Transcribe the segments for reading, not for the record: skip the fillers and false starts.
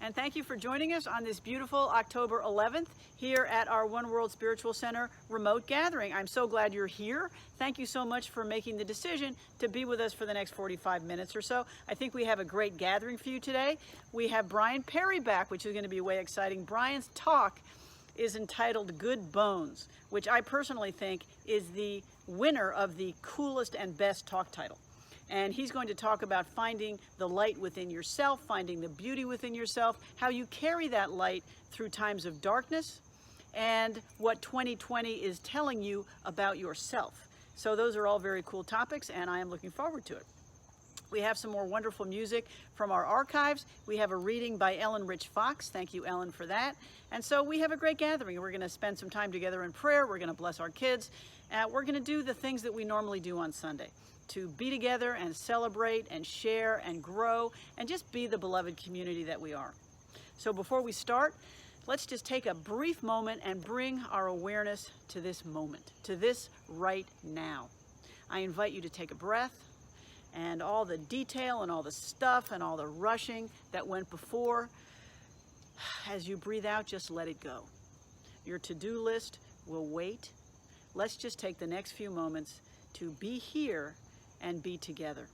and thank you for joining us on this beautiful October 11th here at our One World Spiritual Center remote gathering. I'm so glad you're here. Thank you so much for making the decision to be with us for the next 45 minutes or so. I think we have a great gathering for you today. We have Brian Perry back, which is going to be way exciting. Brian's talk is entitled Good Bones, which I personally think is the winner of the coolest and best talk title. And he's going to talk about finding the light within yourself, finding the beauty within yourself, how you carry that light through times of darkness, and what 2020 is telling you about yourself. So those are all very cool topics, and I am looking forward to it. We have some more wonderful music from our archives. We have a reading by Ellen Rich Fox. Thank you, Ellen, for that. And so we have a great gathering. We're going to spend some time together in prayer. We're going to bless our kids. We're going to do the things that we normally do on Sunday, to be together and celebrate and share and grow and just be the beloved community that we are. So before we start, let's just take a brief moment and bring our awareness to this moment, to this right now. I invite you to take a breath, and all the detail and all the stuff and all the rushing that went before, as you breathe out, just let it go. Your to-do list will wait. Let's just take the next few moments to be here and be together.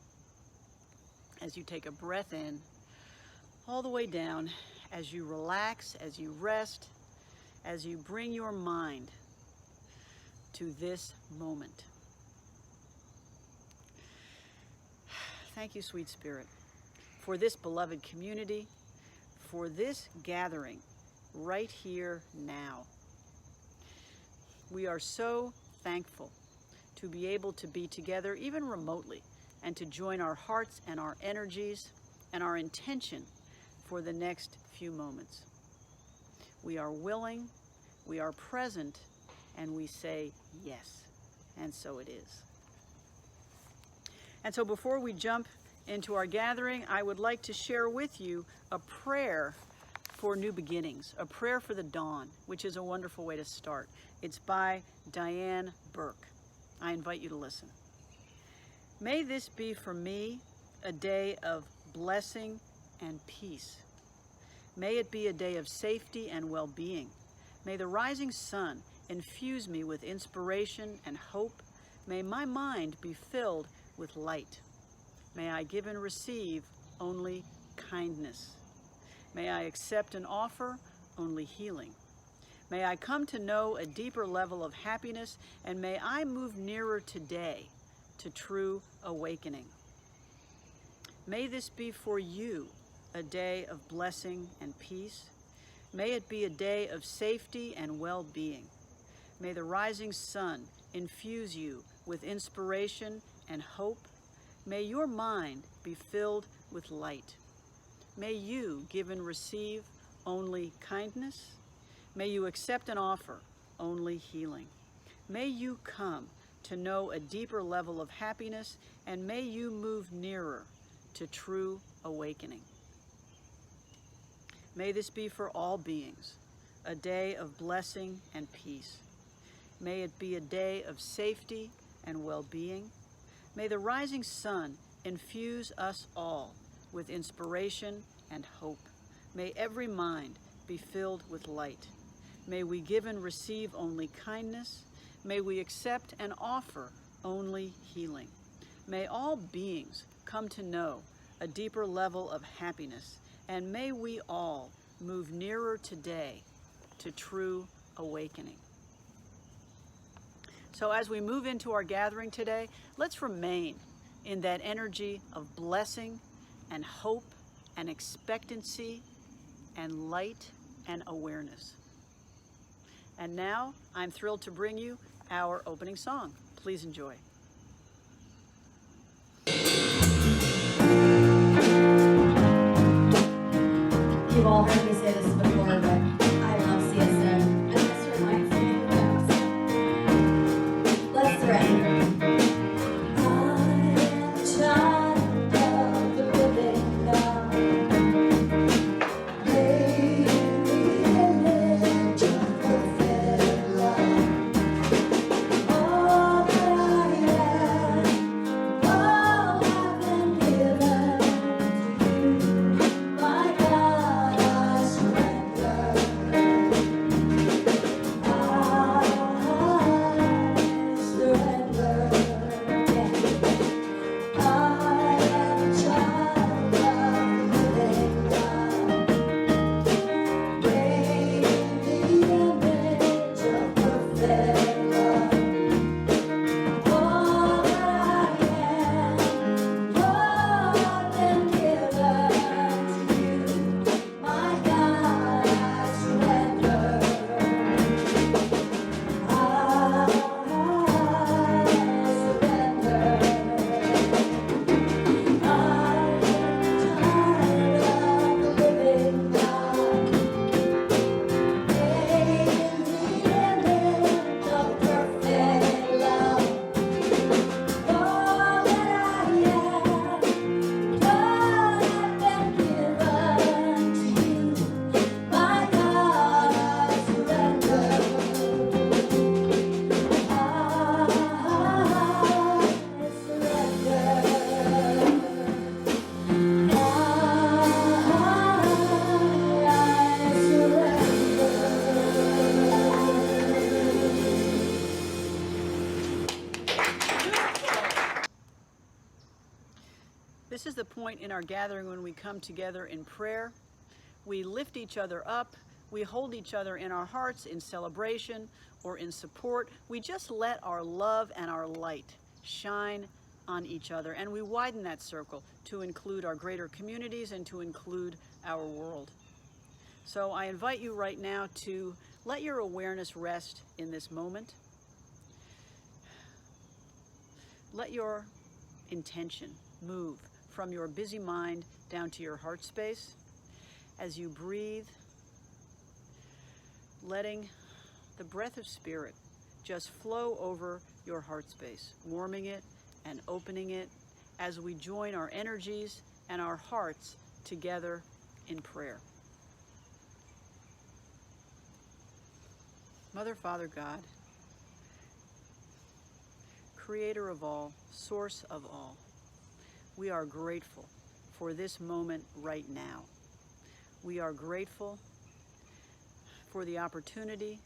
As you take a breath in, all the way down, as you relax, as you rest, as you bring your mind to this moment. Thank you, sweet Spirit, for this beloved community, for this gathering right here now. We are so thankful to be able to be together, even remotely, and to join our hearts and our energies and our intention for the next few moments. We are willing, we are present, and we say yes, and so it is. And so before we jump into our gathering, I would like to share with you a prayer for new beginnings, a prayer for the dawn, which is a wonderful way to start. It's by Diane Burke. I invite you to listen. May this be for me a day of blessing and peace. May it be a day of safety and well-being. May the rising sun infuse me with inspiration and hope. May my mind be filled with light. May I give and receive only kindness. May I accept and offer only healing. May I come to know a deeper level of happiness, and may I move nearer today to true awakening. May this be for you a day of blessing and peace. May it be a day of safety and well-being. May the rising sun infuse you with inspiration and hope. May your mind be filled with light. May you give and receive only kindness. May you accept and offer only healing. May you come to know a deeper level of happiness, and may you move nearer to true awakening. May this be for all beings, a day of blessing and peace. May it be a day of safety and well-being. May the rising sun infuse us all with inspiration and hope. May every mind be filled with light. May we give and receive only kindness. May we accept and offer only healing. May all beings come to know a deeper level of happiness, and may we all move nearer today to true awakening. So as we move into our gathering today, let's remain in that energy of blessing and hope and expectancy and light and awareness. And now I'm thrilled to bring you our opening song. Please enjoy. You've all heard me say this before, but I love CSN, and this reminds me of the past. Let's surrender. I am a child of the living God. Made in the image of perfect love. All that I am, all I've been given to you, my God. This is the point in our gathering when we come together in prayer. We lift each other up. We hold each other in our hearts in celebration or in support. We just let our love and our light shine on each other, and we widen that circle to include our greater communities and to include our world. So I invite you right now to let your awareness rest in this moment. Let your intention move from your busy mind down to your heart space. As you breathe, letting the breath of spirit just flow over your heart space, warming it and opening it as we join our energies and our hearts together in prayer. Mother, Father, God, Creator of all, Source of all, we are grateful for this moment right now. We are grateful for the opportunity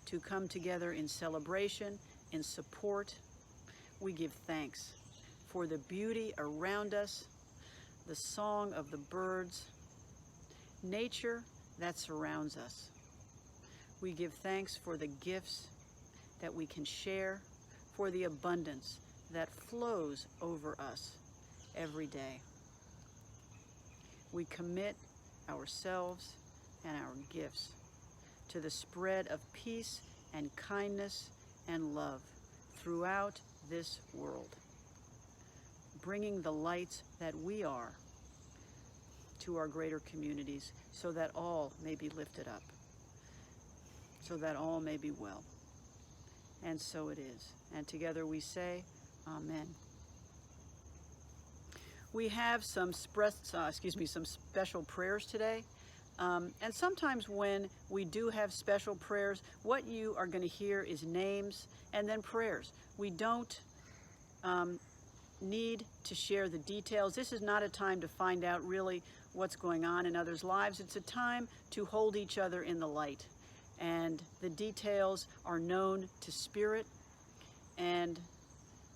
to come together in celebration, in support. We give thanks for the beauty around us, the song of the birds, nature that surrounds us. We give thanks for the gifts that we can share, for the abundance that flows over us every day. We commit ourselves and our gifts to the spread of peace and kindness and love throughout this world, bringing the lights that we are to our greater communities so that all may be lifted up, so that all may be well. And so it is. And together we say, Amen. We have some special prayers today. And sometimes when we do have special prayers, what you are going to hear is names and then prayers. We don't need to share the details. This is not a time to find out really what's going on in others' lives. It's a time to hold each other in the light. And the details are known to Spirit. And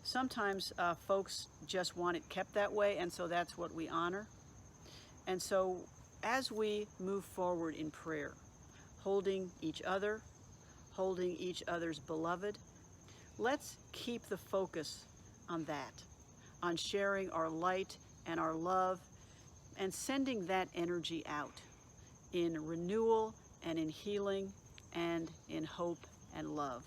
sometimes folks just want it kept that way, and so that's what we honor. And so as we move forward in prayer, holding each other's beloved, let's keep the focus on that, on sharing our light and our love and sending that energy out in renewal and in healing and in hope and love.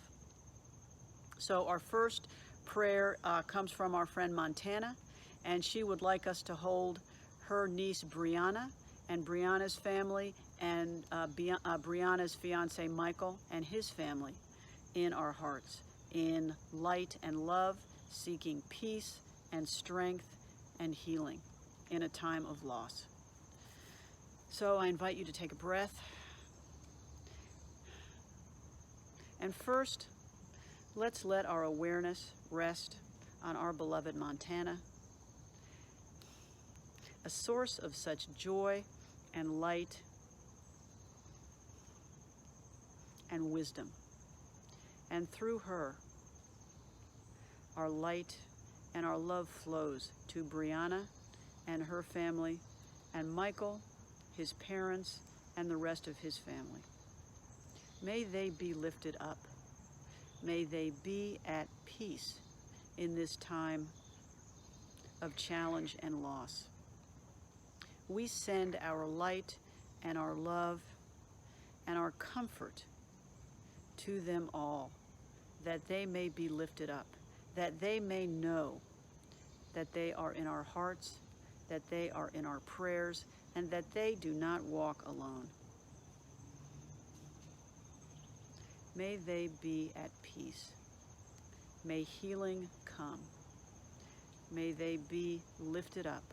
So our first prayer comes from our friend Montana, and she would like us to hold her niece Brianna and Brianna's family and Brianna's fiance Michael and his family in our hearts, in light and love, seeking peace and strength and healing in a time of loss. So I invite you to take a breath. And first, let's let our awareness rest on our beloved Montana, a source of such joy and light and wisdom. And through her, our light and our love flows to Brianna and her family, and Michael, his parents, and the rest of his family. May they be lifted up. May they be at peace in this time of challenge and loss. We send our light and our love and our comfort to them all, that they may be lifted up, that they may know that they are in our hearts, that they are in our prayers, and that they do not walk alone. May they be at peace. May healing come. May they be lifted up.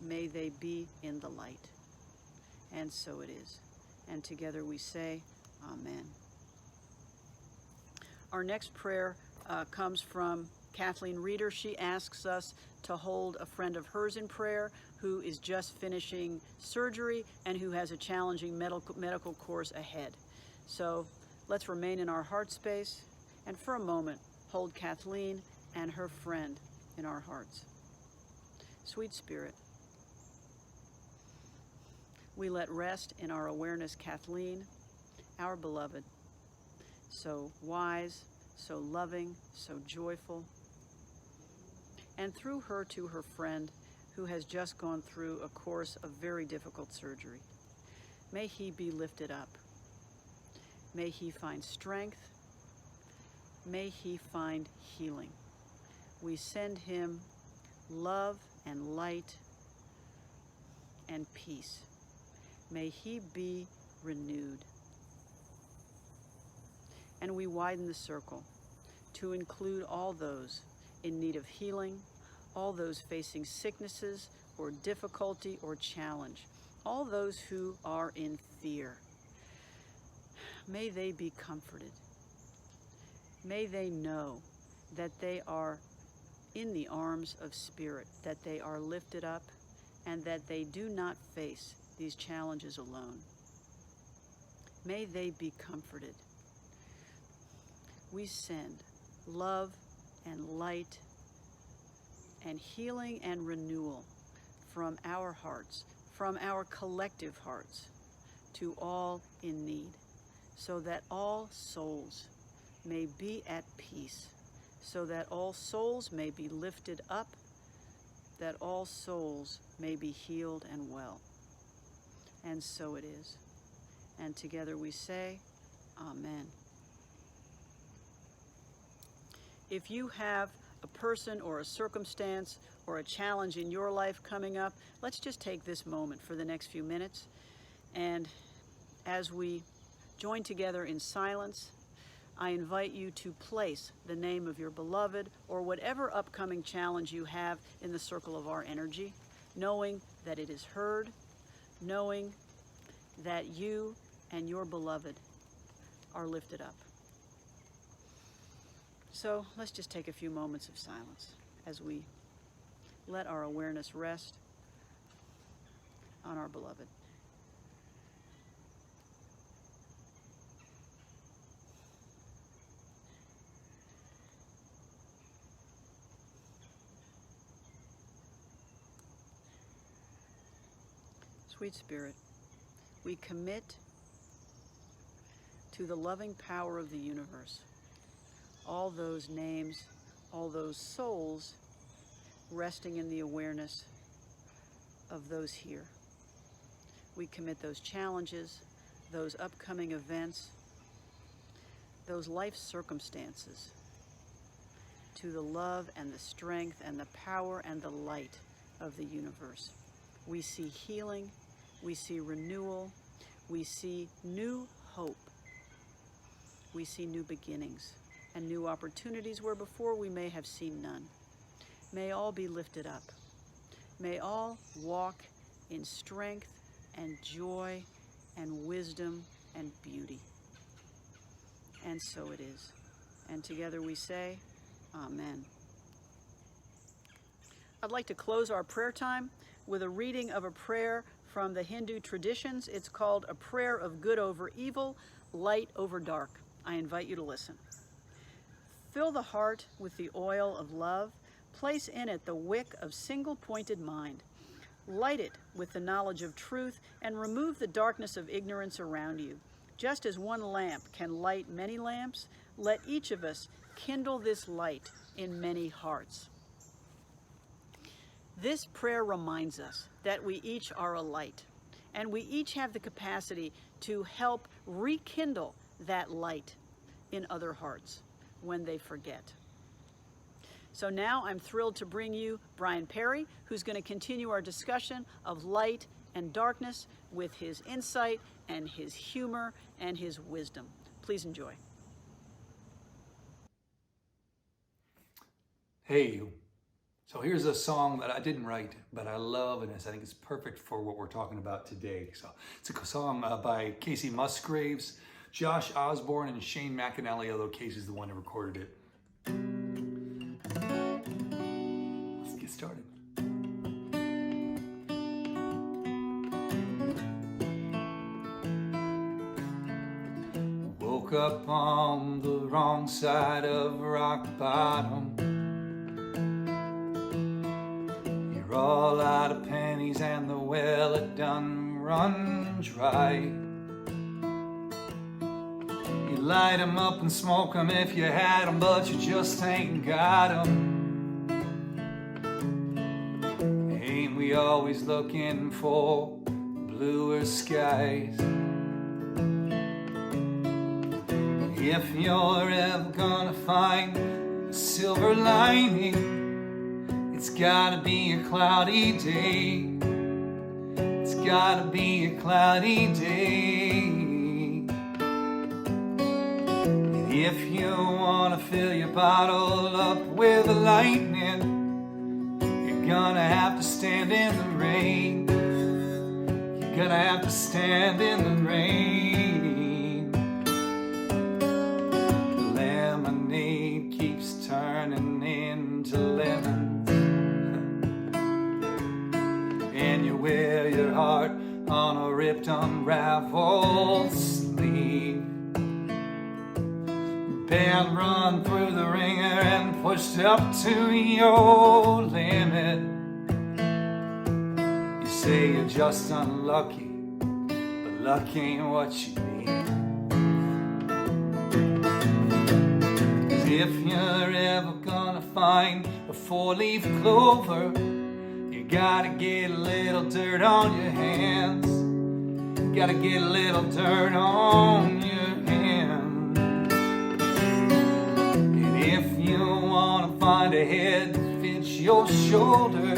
May they be in the light. And so it is. And together we say, Amen. Our next prayer comes from Kathleen Reeder. She asks us to hold a friend of hers in prayer who is just finishing surgery and who has a challenging medical course ahead. So let's remain in our heart space and for a moment hold Kathleen and her friend in our hearts. Sweet Spirit, we let rest in our awareness Kathleen, our beloved, so wise, so loving, so joyful, and through her to her friend who has just gone through a course of very difficult surgery. May he be lifted up. May he find strength. May he find healing. We send him love and light and peace. May he be renewed. And we widen the circle to include all those in need of healing, all those facing sicknesses or difficulty or challenge, all those who are in fear. May they be comforted. May they know that they are in the arms of Spirit, that they are lifted up, and that they do not face these challenges alone. May they be comforted. We send love and light and healing and renewal from our hearts, from our collective hearts, to all in need, so that all souls may be at peace, so that all souls may be lifted up, that all souls may be healed and well. And so it is. And together we say, Amen. If you have a person or a circumstance or a challenge in your life coming up, let's just take this moment for the next few minutes. And as we join together in silence, I invite you to place the name of your beloved or whatever upcoming challenge you have in the circle of our energy, knowing that it is heard, knowing that you and your beloved are lifted up. So let's just take a few moments of silence as we let our awareness rest on our beloved. Sweet Spirit, we commit to the loving power of the universe all those names, all those souls resting in the awareness of those here. We commit those challenges, those upcoming events, those life circumstances to the love and the strength and the power and the light of the universe. We see healing, we see renewal, we see new hope, we see new beginnings and new opportunities where before we may have seen none. May all be lifted up. May all walk in strength and joy and wisdom and beauty. And so it is. And together we say, Amen. I'd like to close our prayer time with a reading of a prayer from the Hindu traditions. It's called A Prayer of Good Over Evil, Light Over Dark. I invite you to listen. Fill the heart with the oil of love. Place in it the wick of single-pointed mind. Light it with the knowledge of truth and remove the darkness of ignorance around you. Just as one lamp can light many lamps, let each of us kindle this light in many hearts. This prayer reminds us that we each are a light, and we each have the capacity to help rekindle that light in other hearts when they forget. So now I'm thrilled to bring you Brian Perry, who's going to continue our discussion of light and darkness with his insight and his humor and his wisdom. Please enjoy. Hey, so here's a song that I didn't write, but I love, and I think it's perfect for what we're talking about today. So it's a song by Casey Musgraves, Josh Osborne, and Shane McAnally, although Casey's the one who recorded it. Let's get started. Woke up on the wrong side of rock bottom. We're all out of pennies and the well it done run dry. You light 'em up and smoke 'em if you had 'em, but you just ain't got 'em. Ain't we always looking for bluer skies? If you're ever gonna find a silver lining, it's gotta be a cloudy day. It's gotta be a cloudy day. And if you wanna fill your bottle up with lightning, you're gonna have to stand in the rain. You're gonna have to stand in the rain. The lemonade keeps turning into lemons, and you wear your heart on a ripped, unraveled sleeve. Band run through the ringer and pushed up to your limit. You say you're just unlucky, but luck ain't what you need. 'Cause if you're ever gonna find a four-leaf clover, you gotta get a little dirt on your hands. You gotta get a little dirt on your hands. And if you wanna find a head that fits your shoulder,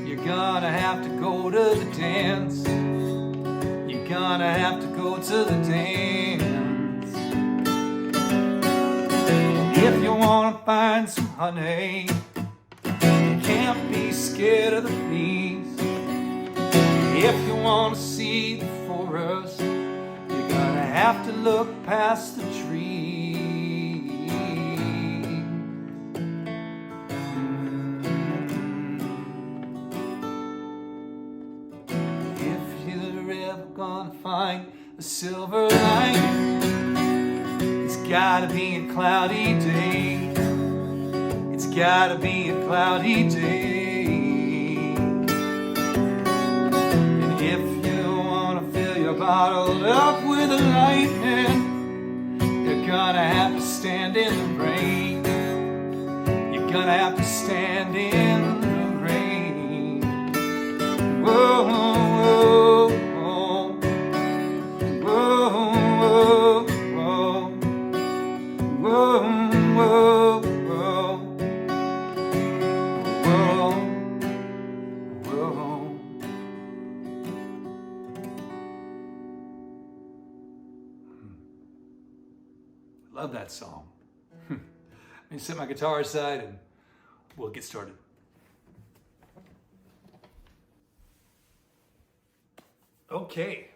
you're gonna have to go to the dance. You're gonna have to go to the dance. If you wanna find some honey, you can't be scared of the bees. If you wanna see the forest, you're gonna have to look past the trees. If you're ever gonna find a silver lining, it's gotta be a cloudy day. It's gotta be a cloudy day. And if you wanna fill your bottle up with a lightning, you're gonna have to stand in the rain. You're gonna have to stand in the rain. Whoa, whoa, whoa, whoa, whoa, whoa, whoa, whoa. Love that song. Let me set my guitar aside and we'll get started. Okay,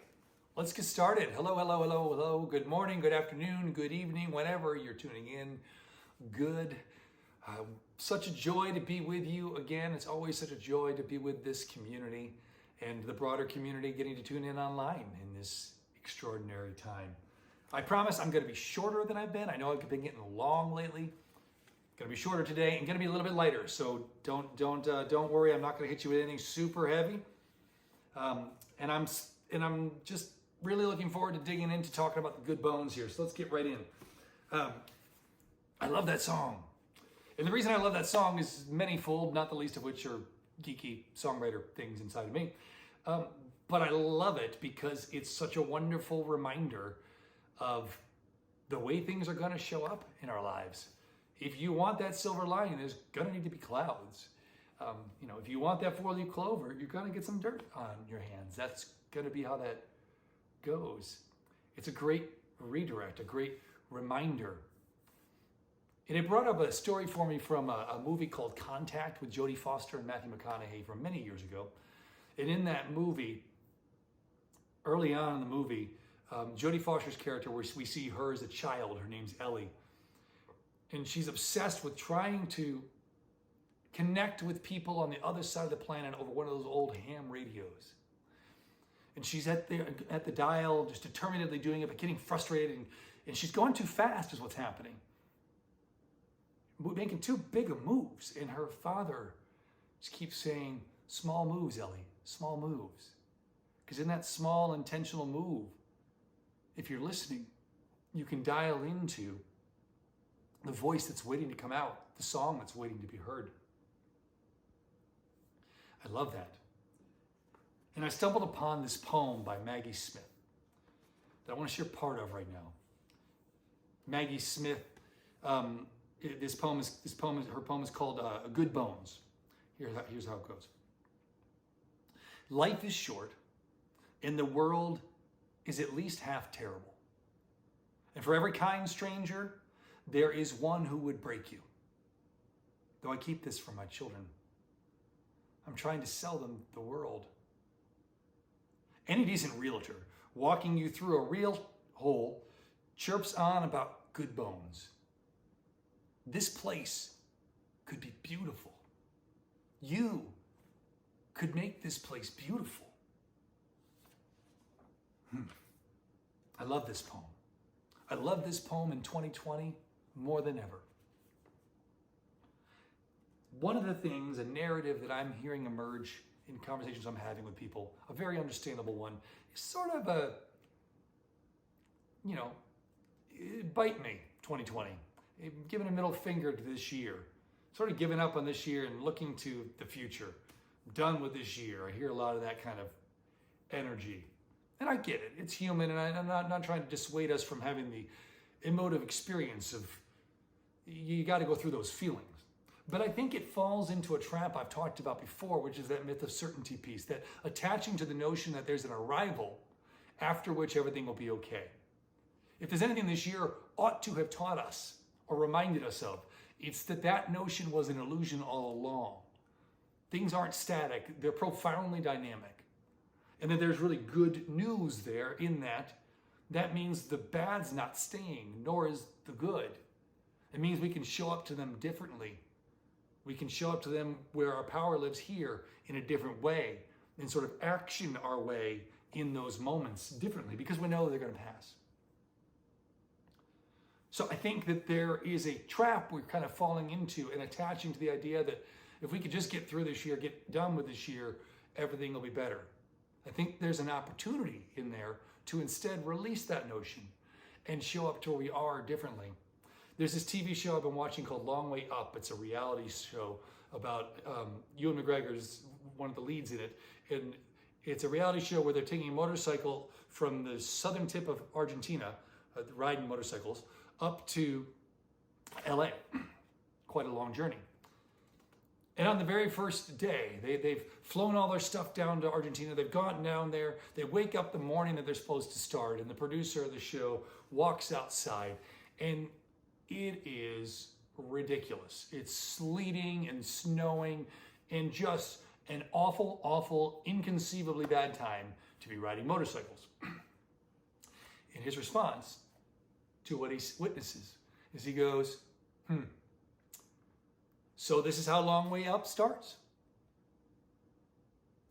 let's get started. Hello, hello, hello, hello. Good morning, good afternoon, good evening, whenever you're tuning in. Good. Such a joy to be with you again. It's always such a joy to be with this community and the broader community getting to tune in online in this extraordinary time. I promise I'm going to be shorter than I've been. I know I've been getting long lately. Going to be shorter today and going to be a little bit lighter. So don't worry. I'm not going to hit you with anything super heavy. And I'm just really looking forward to digging into talking about the good bones here. So let's get right in. I love that song. And the reason I love that song is manyfold, not the least of which are geeky songwriter things inside of me. But I love it because it's such a wonderful reminder of the way things are going to show up in our lives. If you want that silver lining, there's going to need to be clouds. If you want that four-leaf clover, you're going to get some dirt on your hands. That's going to be how that goes. It's a great redirect, a great reminder. And it brought up a story for me from a movie called Contact with Jodie Foster and Matthew McConaughey from many years ago. And in that movie, early on in the movie, Jodie Foster's character, where we see her as a child, her name's Ellie, and she's obsessed with trying to connect with people on the other side of the planet over one of those old ham radios. And she's at the dial, just determinedly doing it, but getting frustrated, and she's going too fast is what's happening. Making too big of moves, and her father Just keep saying, small moves, Ellie, small moves. Because in that small intentional move, if you're listening, you can dial into the voice that's waiting to come out, the song that's waiting to be heard. I love that. And I stumbled upon this poem by Maggie Smith that I want to share part of right now. Maggie Smith, her poem is called Good Bones. Here's how it goes. Life is short, and the world is at least half terrible. And for every kind stranger, there is one who would break you. Though I keep this from my children, I'm trying to sell them the world. Any decent realtor walking you through a real hole chirps on about good bones. This place could be beautiful. You could make this place beautiful. I love this poem. I love this poem in 2020 more than ever. One of the things, a narrative that I'm hearing emerge in conversations I'm having with people, a very understandable one, is sort of a, bite me, 2020. Giving a middle finger to this year. Sort of giving up on this year and looking to the future. I'm done with this year. I hear a lot of that kind of energy. And I get it. It's human, and I'm not trying to dissuade us from having the emotive experience of, you got to go through those feelings. But I think it falls into a trap I've talked about before, which is that myth of certainty piece, that attaching to the notion that there's an arrival after which everything will be okay. If there's anything this year ought to have taught us or reminded us of, it's that notion was an illusion all along. Things aren't static, they're profoundly dynamic. And that there's really good news there in that. That means the bad's not staying, nor is the good. It means we can show up to them differently. We can show up to them where our power lives here in a different way and sort of action our way in those moments differently because we know they're going to pass. So I think that there is a trap we're kind of falling into and attaching to the idea that if we could just get through this year, get done with this year, everything will be better. I think there's an opportunity in there to instead release that notion and show up to where we are differently. There's this TV show I've been watching called Long Way Up. It's a reality show about Ewan McGregor's one of the leads in it. And it's a reality show where they're taking a motorcycle from the southern tip of Argentina, riding motorcycles, up to LA. Quite a long journey. And on the very first day, they've flown all their stuff down to Argentina. They've gone down there. They wake up the morning that they're supposed to start. And the producer of the show walks outside. And it is ridiculous. It's sleeting and snowing and just an awful, awful, inconceivably bad time to be riding motorcycles. And his response to what he witnesses is he goes, so this is how Long Way Up starts?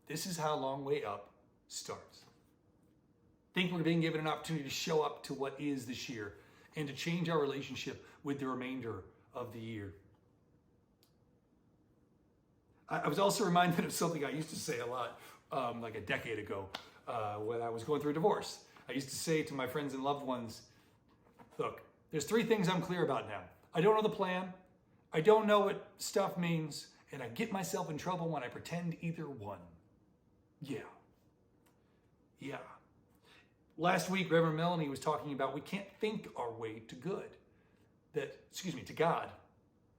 This is how Long Way Up starts. I think we're being given an opportunity to show up to what is this year and to change our relationship with the remainder of the year. I was also reminded of something I used to say a lot, like a decade ago, when I was going through a divorce. I used to say to my friends and loved ones, look, there's 3 things I'm clear about now. I don't know the plan, I don't know what stuff means, and I get myself in trouble when I pretend either one. Yeah. Last week, Reverend Melanie was talking about we can't think our way to good. To God.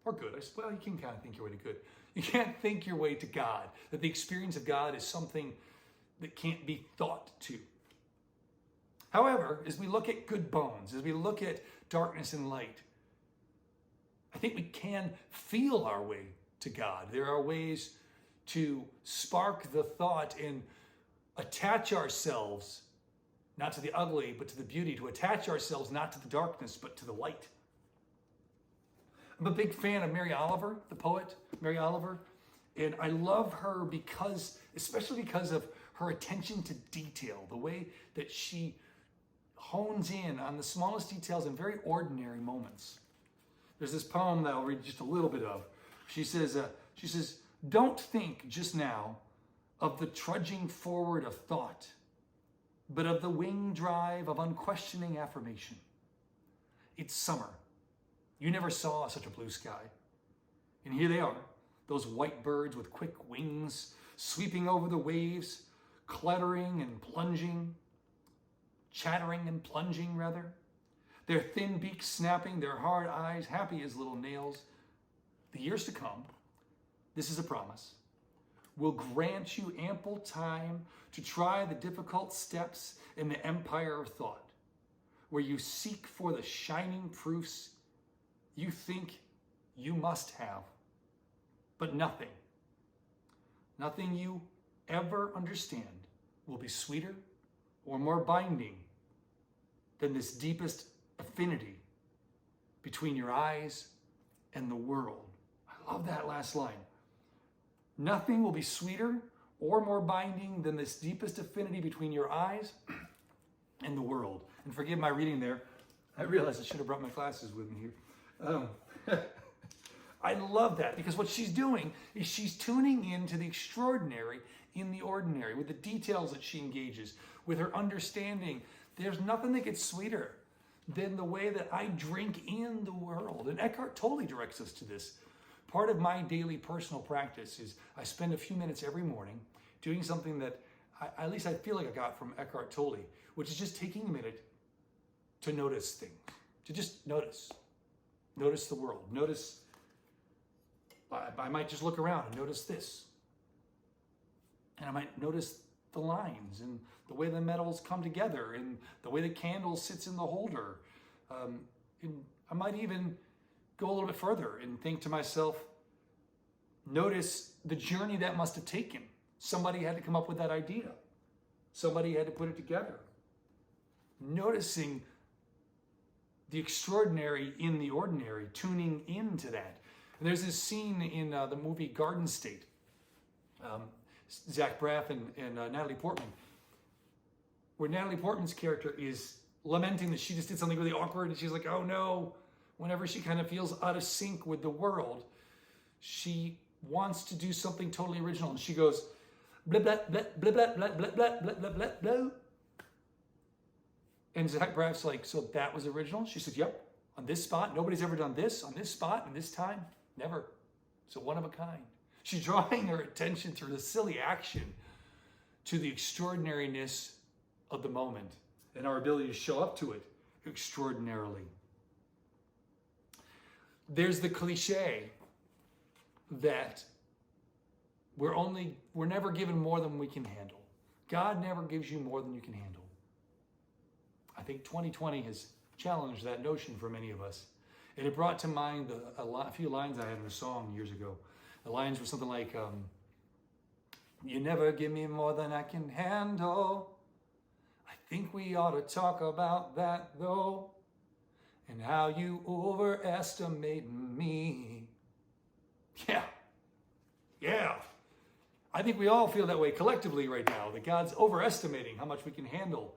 Or good. Well, you can kind of think your way to good. You can't think your way to God. That the experience of God is something that can't be thought to. However, as we look at good bones, as we look at darkness and light, I think we can feel our way to God. There are ways to spark the thought and attach ourselves not to the ugly, but to the beauty, to attach ourselves not to the darkness, but to the light. I'm a big fan of Mary Oliver, the poet, Mary Oliver, and I love her especially because of her attention to detail, the way that she hones in on the smallest details in very ordinary moments. There's this poem that I'll read just a little bit of. She says, Don't think just now of the trudging forward of thought, but of the wing drive of unquestioning affirmation. It's summer. You never saw such a blue sky. And here they are, those white birds with quick wings, sweeping over the waves, clattering and plunging, chattering and plunging rather. Their thin beaks snapping, their hard eyes happy as little nails. The years to come, this is a promise, will grant you ample time to try the difficult steps in the empire of thought, where you seek for the shining proofs you think you must have. But nothing you ever understand will be sweeter or more binding than this deepest affinity between your eyes and the world. I love that last line. Nothing will be sweeter or more binding than this deepest affinity between your eyes and the world. And forgive my reading there. I realized I should have brought my glasses with me here. I love that, because what she's doing is she's tuning into the extraordinary in the ordinary, with the details that she engages, with her understanding. There's nothing that gets sweeter than the way that I drink in the world. And Eckhart Tolle directs us to this. Part of my daily personal practice is I spend a few minutes every morning doing something that at least I feel like I got from Eckhart Tolle, which is just taking a minute to notice things, to just notice the world. Notice, I might just look around and notice this. And I might notice the lines and the way the metals come together and the way the candle sits in the holder. And I might even go a little bit further and think to myself, notice the journey that must have taken. Somebody had to come up with that idea. Somebody had to put it together. Noticing the extraordinary in the ordinary, tuning into that. And there's this scene in the movie Garden State. Zach Braff and Natalie Portman, where Natalie Portman's character is lamenting that she just did something really awkward, and she's like, oh no. Whenever she kind of feels out of sync with the world, she wants to do something totally original, and she goes, blah, blah, blah, blah, blah, blah, blah, blah, blah, blah, blah, blah. And Zach Braff's like, so that was original? She said, yep, on this spot. Nobody's ever done this on this spot and this time. Never. So one of a kind. She's drawing her attention through the silly action to the extraordinariness of the moment and our ability to show up to it extraordinarily. There's the cliche that we're never given more than we can handle. God never gives you more than you can handle. I think 2020 has challenged that notion for many of us. And it brought to mind a few lines I had in a song years ago. The lines were something like, you never give me more than I can handle. I think we ought to talk about that though. And how you overestimate me. Yeah. I think we all feel that way collectively right now, that God's overestimating how much we can handle.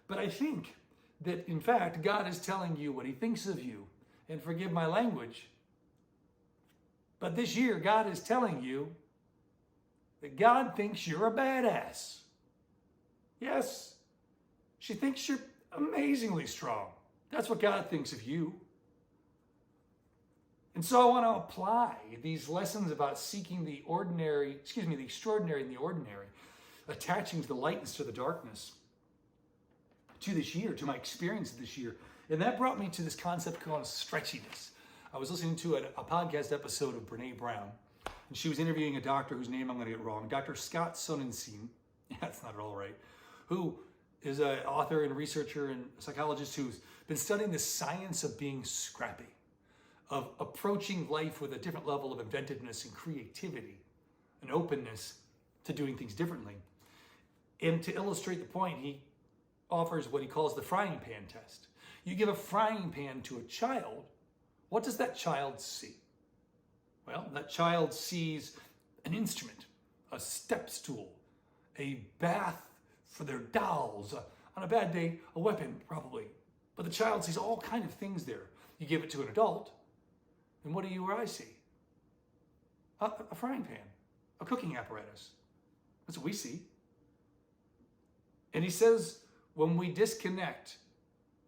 But I think that, in fact, God is telling you what he thinks of you. And forgive my language, but this year God is telling you that God thinks you're a badass. Yes, she thinks you're amazingly strong. That's what God thinks of you. And so I want to apply these lessons about seeking the extraordinary in the ordinary, attaching to the lightness to the darkness, to this year, to my experience this year. And that brought me to this concept called stretchiness. I was listening to a podcast episode of Brene Brown, and she was interviewing a doctor whose name I'm going to get wrong, Dr. Scott Sonnensen. Yeah, that's not at all right. Who is an author and researcher and psychologist who's been studying the science of being scrappy, of approaching life with a different level of inventiveness and creativity, an openness to doing things differently. And to illustrate the point, he offers what he calls the frying pan test. You give a frying pan to a child, what does that child see? Well, that child sees an instrument, a step stool, a bath for their dolls, on a bad day, a weapon probably. But the child sees all kinds of things there. You give it to an adult, and what do you or I see? a frying pan, a cooking apparatus. That's what we see. And he says, when we disconnect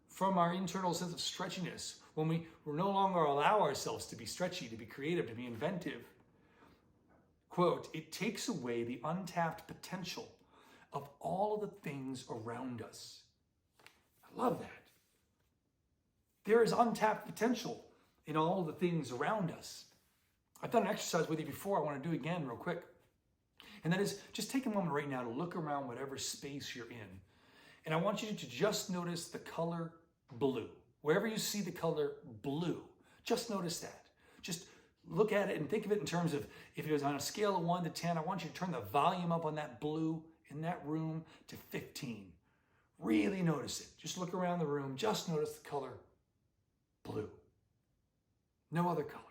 from our internal sense of stretchiness, when we no longer allow ourselves to be stretchy, to be creative, to be inventive, quote, it takes away the untapped potential of all of the things around us. I love that. There is untapped potential in all of the things around us. I've done an exercise with you before. I want to do it again real quick. And that is, just take a moment right now to look around whatever space you're in. And I want you to just notice the color blue. Wherever you see the color blue, just notice that. Just look at it and think of it in terms of, if it was on a scale of 1 to 10, I want you to turn the volume up on that blue in that room to 15. Really notice it. Just look around the room. Just notice the color blue. No other colors.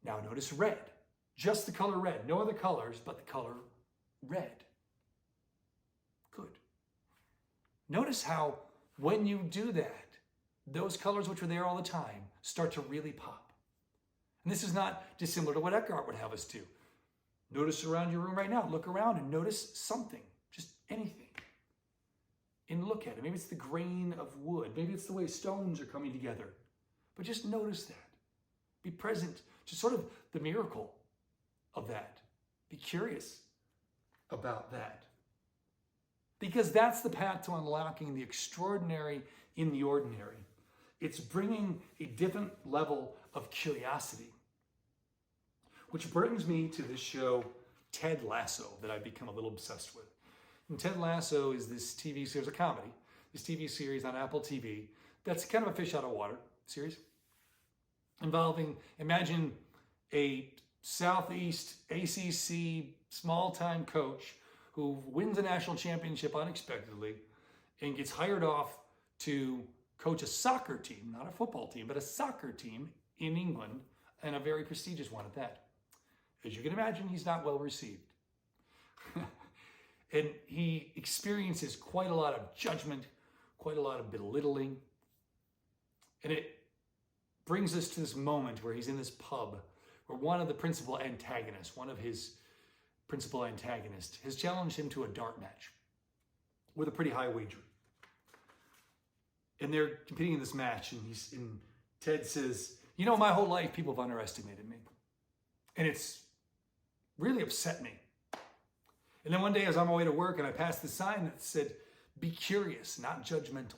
Now notice red. Just the color red. No other colors but the color red. Good. Notice how when you do that, those colors which are there all the time start to really pop. And this is not dissimilar to what Eckhart would have us do. Notice around your room right now. Look around and notice something. Just anything. And look at it. Maybe it's the grain of wood. Maybe it's the way stones are coming together. But just notice that. Be present to sort of the miracle of that. Be curious about that. Because that's the path to unlocking the extraordinary in the ordinary. It's bringing a different level of curiosity. Which brings me to this show, Ted Lasso, that I've become a little obsessed with. And Ted Lasso is this TV series, a comedy, this TV series on Apple TV that's kind of a fish out of water series involving, imagine a Southeast ACC small-time coach who wins a national championship unexpectedly and gets hired off to coach a soccer team, not a football team, but a soccer team in England, and a very prestigious one at that. As you can imagine, he's not well received. And he experiences quite a lot of judgment, quite a lot of belittling. And it brings us to this moment where he's in this pub where one of his principal antagonists has challenged him to a dart match with a pretty high wager. And they're competing in this match, and Ted says, you know, my whole life people have underestimated me. And it's really upset me. And then one day, as I'm on my way to work, and I passed the sign that said, be curious, not judgmental.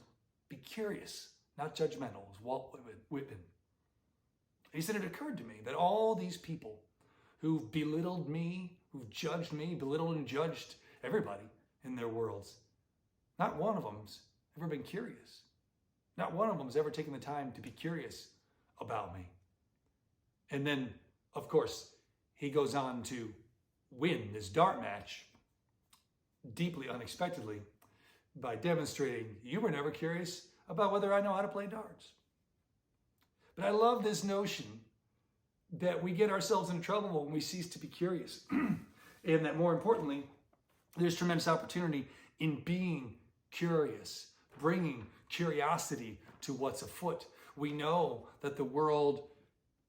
Be curious, not judgmental, was Walt Whitman. He said, it occurred to me that all these people who've belittled me, who've judged me, belittled and judged everybody in their worlds, not one of them's ever been curious. Not one of them's ever taken the time to be curious about me. And then, of course, he goes on to win this dart match deeply unexpectedly by demonstrating you were never curious about whether I know how to play darts. But I love this notion that we get ourselves into trouble when we cease to be curious. And that more importantly, there's tremendous opportunity in being curious, bringing curiosity to what's afoot. We know that the world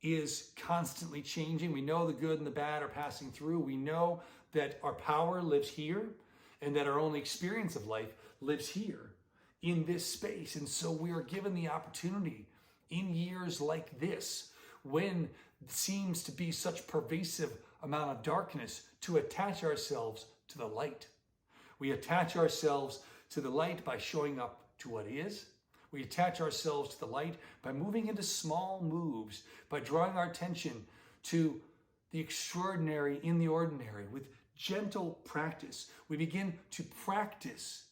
is constantly changing. We know the good and the bad are passing through. We know that our power lives here and that our only experience of life lives here in this space. And so we are given the opportunity in years like this, when it seems to be such pervasive amount of darkness, to attach ourselves to the light. We attach ourselves to the light by showing up to what is. We attach ourselves to the light by moving into small moves, by drawing our attention to the extraordinary in the ordinary. With gentle practice, we begin to practice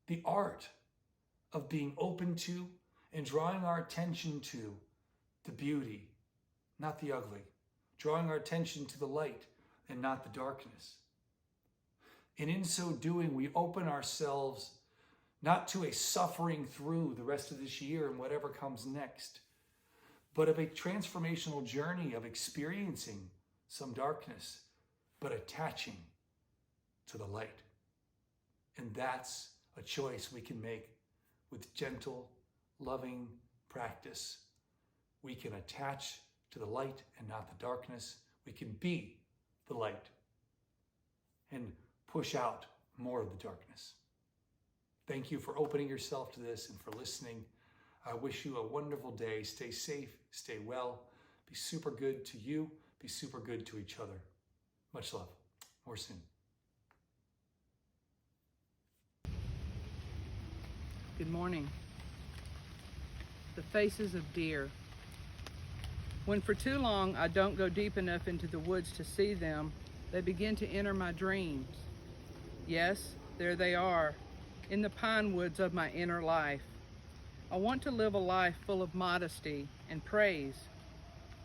the art of being open to and drawing our attention to the beauty, not the ugly. Drawing our attention to the light and not the darkness. And in so doing, we open ourselves not to a suffering through the rest of this year and whatever comes next, but of a transformational journey of experiencing some darkness, but attaching to the light. And that's a choice we can make with gentle, loving practice. We can attach to the light and not the darkness. We can be the light and push out more of the darkness. Thank you for opening yourself to this and for listening. I wish you a wonderful day. Stay safe, stay well, be super good to you, be super good to each other. Much love. More soon. Good morning. The faces of deer. When for too long I don't go deep enough into the woods to see them, they begin to enter my dreams. Yes, there they are, in the pine woods of my inner life. I want to live a life full of modesty and praise.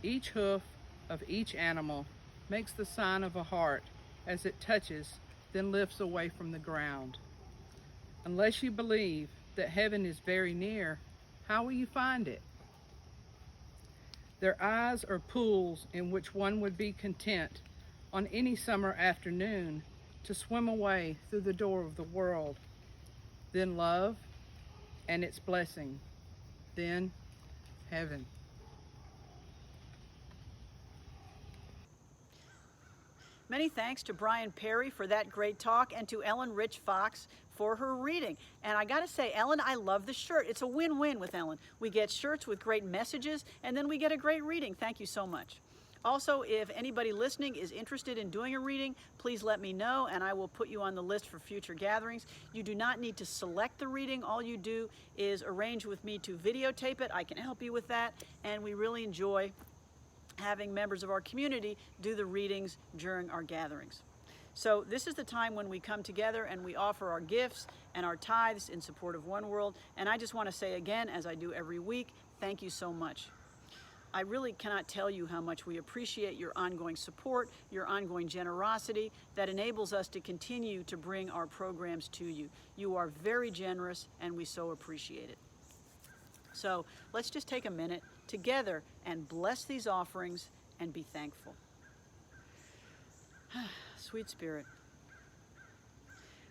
Each hoof of each animal makes the sign of a heart as it touches, then lifts away from the ground. Unless you believe that heaven is very near, how will you find it? Their eyes are pools in which one would be content on any summer afternoon to swim away through the door of the world. Then love and its blessing. Then heaven. Many thanks to Brian Perry for that great talk and to Ellen Rich Fox for her reading. And I gotta say, Ellen, I love the shirt. It's a win-win with Ellen. We get shirts with great messages and then we get a great reading. Thank you so much. Also, if anybody listening is interested in doing a reading, please let me know and I will put you on the list for future gatherings. You do not need to select the reading. All you do is arrange with me to videotape it. I can help you with that, and we really enjoy having members of our community do the readings during our gatherings. So this is the time when we come together and we offer our gifts and our tithes in support of One World. And I just want to say again, as I do every week, thank you so much. I really cannot tell you how much we appreciate your ongoing support, your ongoing generosity that enables us to continue to bring our programs to you. You are very generous and we so appreciate it. So let's just take a minute together and bless these offerings and be thankful. Sweet Spirit,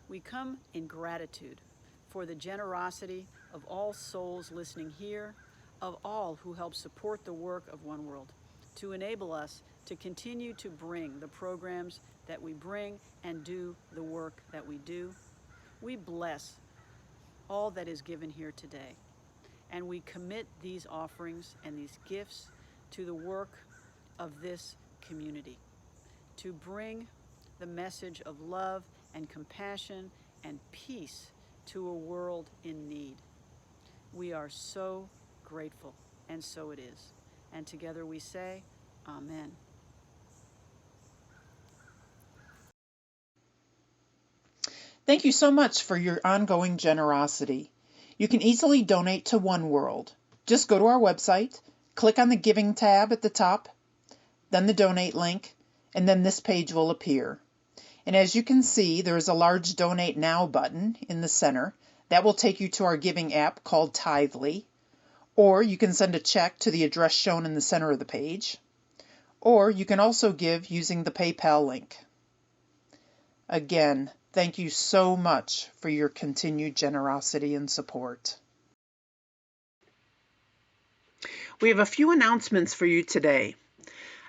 we come in gratitude for the generosity of all souls listening here, of all who help support the work of One World, to enable us to continue to bring the programs that we bring and do the work that we do. We bless all that is given here today, and we commit these offerings and these gifts to the work of this community, to bring the message of love and compassion and peace to a world in need. We are so grateful, and so it is. And together we say, Amen. Thank you so much for your ongoing generosity. You can easily donate to One World. Just go to our website, click on the Giving tab at the top, then the Donate link, and then this page will appear. And as you can see, there is a large Donate Now button in the center. That will take you to our giving app called Tithely. Or you can send a check to the address shown in the center of the page. Or you can also give using the PayPal link. Again, thank you so much for your continued generosity and support. We have a few announcements for you today.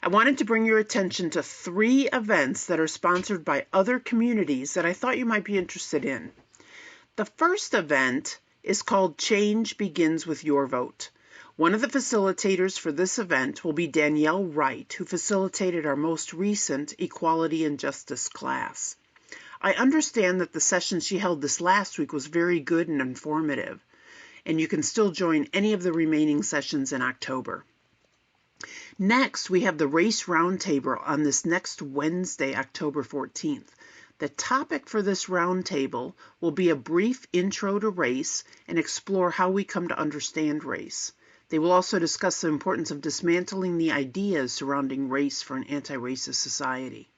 I wanted to bring your attention to 3 events that are sponsored by other communities that I thought you might be interested in. The first event is called Change Begins with Your Vote. One of the facilitators for this event will be Danielle Wright, who facilitated our most recent Equality and Justice class. I understand that the session she held this last week was very good and informative, and you can still join any of the remaining sessions in October. Next, we have the Race Roundtable on this next Wednesday, October 14th. The topic for this roundtable will be a brief intro to race and explore how we come to understand race. They will also discuss the importance of dismantling the ideas surrounding race for an anti-racist society.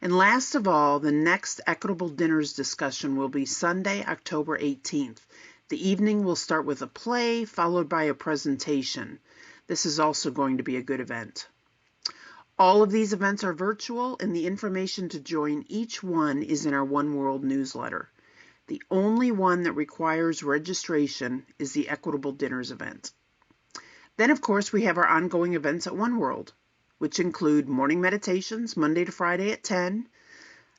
And last of all, the next Equitable Dinners discussion will be Sunday, October 18th. The evening will start with a play, followed by a presentation. This is also going to be a good event. All of these events are virtual, and the information to join each one is in our One World newsletter. The only one that requires registration is the Equitable Dinners event. Then, of course, we have our ongoing events at One World, which include morning meditations Monday to Friday at 10,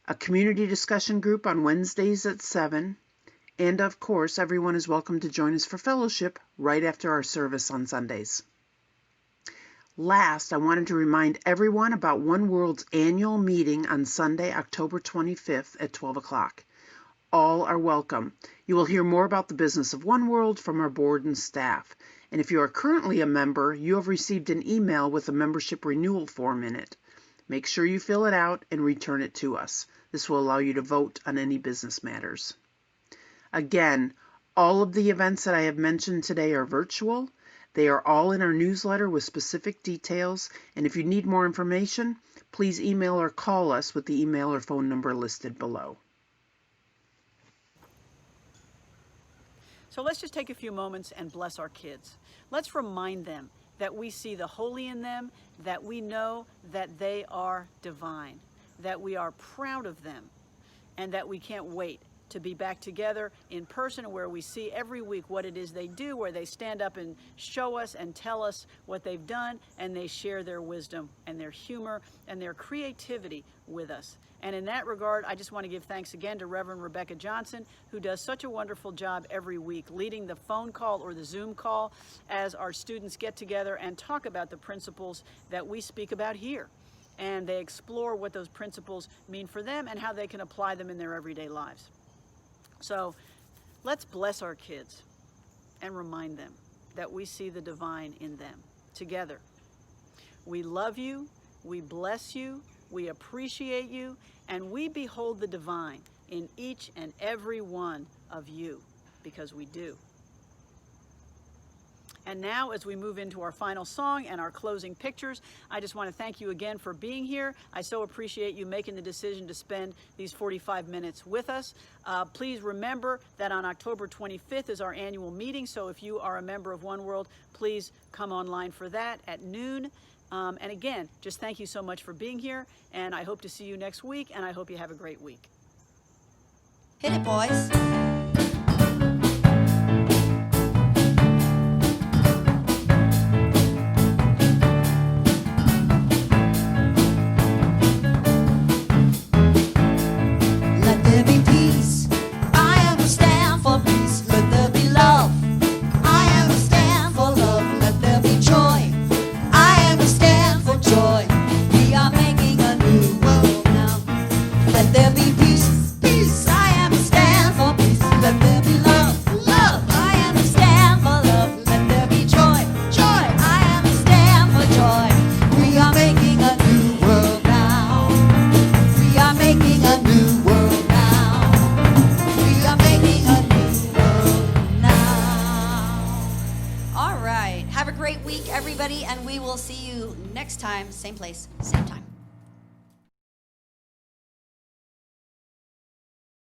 a community discussion group on Wednesdays at 7, and of course, everyone is welcome to join us for fellowship right after our service on Sundays. Last, I wanted to remind everyone about One World's annual meeting on Sunday, October 25th at 12 o'clock. All are welcome. You will hear more about the business of One World from our board and staff. And if you are currently a member, you have received an email with a membership renewal form in it. Make sure you fill it out and return it to us. This will allow you to vote on any business matters. Again, all of the events that I have mentioned today are virtual. They are all in our newsletter with specific details, and if you need more information, please email or call us with the email or phone number listed below. So let's just take a few moments and bless our kids. Let's remind them that we see the holy in them, that we know that they are divine, that we are proud of them, and that we can't wait to be back together in person where we see every week what it is they do, where they stand up and show us and tell us what they've done, and they share their wisdom and their humor and their creativity with us. And in that regard, I just want to give thanks again to Reverend Rebecca Johnson, who does such a wonderful job every week, leading the phone call or the Zoom call as our students get together and talk about the principles that we speak about here. And they explore what those principles mean for them and how they can apply them in their everyday lives. So let's bless our kids and remind them that we see the divine in them together. We love you, we bless you, we appreciate you, and we behold the divine in each and every one of you, because we do. And now, as we move into our final song and our closing pictures, I just want to thank you again for being here. I so appreciate you making the decision to spend these 45 minutes with us. Please remember that on October 25th is our annual meeting, so if you are a member of One World, please come online for that at noon. And again, just thank you so much for being here, and I hope to see you next week, and I hope you have a great week. Hit it, boys. Let there be peace. I understand for peace. Let there be love. I understand for love. Let there be joy. I understand for joy. We are making a new world now. Let there be peace. Peace. I understand for peace. Let there be love. Love. I understand for love. Let there be joy. Joy. I understand for joy. We are making a new world now. We are making a new world now. We are making a new world now. All right. Have a great week, everybody, and we will see you next time, same place, same time.